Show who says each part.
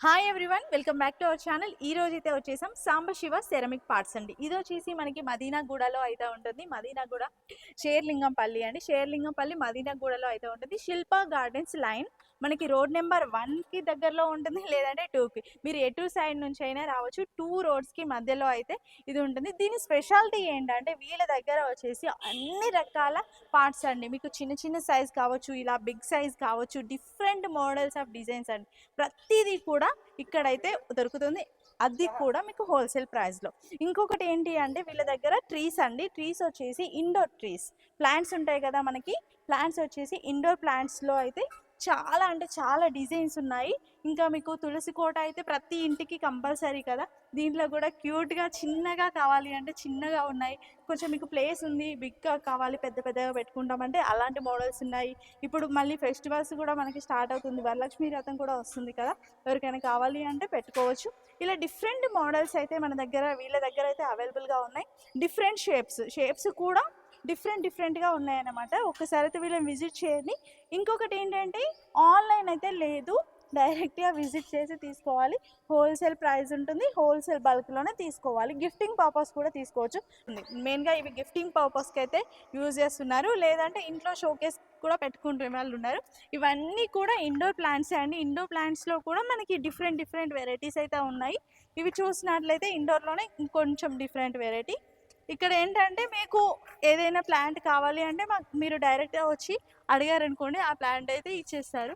Speaker 1: Hi everyone, welcome back to our channel. ఈ రోజు అయితే వచ్చేసాం సాంబశివ సెరమిక్ పార్ట్స్ అండి. ఇది వచ్చేసి మనకి మదీనాగూడలో అయితే ఉంటుంది. మదీనాగూడ షేర్లింగంపల్లి అండి. షేర్లింగంపల్లి మదీనాగూడలో అయితే ఉంటుంది. శిల్పా గార్డెన్స్ లైన్ మనకి రోడ్ నెంబర్ 1కి దగ్గరలో ఉంటుంది, లేదంటే 2కి. మీరు ఎటు సైడ్ నుంచి అయినా రావచ్చు. 2 రోడ్స్కి మధ్యలో అయితే ఇది ఉంటుంది. దీని స్పెషాలిటీ ఏంటంటే వీళ్ళ దగ్గర వచ్చేసి అన్ని రకాల పార్ట్స్ అండి. మీకు చిన్న చిన్న సైజ్ కావచ్చు, ఇలా బిగ్ సైజ్ కావచ్చు, డిఫరెంట్ మోడల్స్ ఆఫ్ డిజైన్స్ అండి. ప్రతిదీ కూడా ఇక్కడైతే దొరుకుతుంది. అది కూడా మీకు హోల్సేల్ ప్రైస్లో. ఇంకొకటి ఏంటి అంటే వీళ్ళ దగ్గర ట్రీస్ అండి. ట్రీస్ వచ్చేసి ఇండోర్ ట్రీస్, ప్లాంట్స్ ఉంటాయి కదా మనకి. ప్లాంట్స్ వచ్చేసి ఇండోర్ ప్లాంట్స్లో అయితే చాలా అంటే చాలా డిజైన్స్ ఉన్నాయి. ఇంకా మీకు తులసి కోట అయితే ప్రతి ఇంటికి కంపల్సరీ కదా. దీంట్లో కూడా క్యూట్గా చిన్నగా కావాలి అంటే చిన్నగా ఉన్నాయి. కొంచెం మీకు ప్లేస్ ఉంది, బిగ్గా కావాలి పెద్ద పెద్దగా పెట్టుకుంటామంటే అలాంటి మోడల్స్ ఉన్నాయి. ఇప్పుడు మళ్ళీ ఫెస్టివల్స్ కూడా మనకి స్టార్ట్ అవుతుంది, వరలక్ష్మి వ్రతం కూడా వస్తుంది కదా. ఎవరికైనా కావాలి అంటే పెట్టుకోవచ్చు. ఇలా డిఫరెంట్ మోడల్స్ అయితే మన దగ్గర వీళ్ళ దగ్గర అయితే అవైలబుల్గా ఉన్నాయి. డిఫరెంట్ షేప్స్ కూడా డిఫరెంట్గా ఉన్నాయన్నమాట. ఒక్కసారి అయితే వీళ్ళని విజిట్ చేయండి. ఇంకొకటి ఏంటంటే ఆన్లైన్ అయితే లేదు, డైరెక్ట్గా విజిట్ చేసి తీసుకోవాలి. హోల్సేల్ ప్రైస్ ఉంటుంది, హోల్సేల్ బల్క్లోనే తీసుకోవాలి. గిఫ్టింగ్ పర్పస్ కూడా తీసుకోవచ్చు. మెయిన్గా ఇవి గిఫ్టింగ్ పర్పస్కి అయితే యూజ్ చేస్తున్నారు, లేదంటే ఇంట్లో షోకేస్ కూడా పెట్టుకుంటున్న వాళ్ళు ఉన్నారు. ఇవన్నీ కూడా ఇండోర్ ప్లాంట్స్ అండి. ఇండోర్ ప్లాంట్స్లో కూడా మనకి డిఫరెంట్ వెరైటీస్ అయితే ఉన్నాయి. ఇవి చూసినట్లయితే ఇండోర్లోనే ఇంకొంచెం డిఫరెంట్ వెరైటీ. ఇక్కడ ఏంటంటే మీకు ఏదైనా ప్లాంట్ కావాలి అంటే మీరు డైరెక్ట్గా వచ్చి అడిగారనుకోండి, ఆ ప్లాంట్ అయితే ఇచ్చేస్తారు.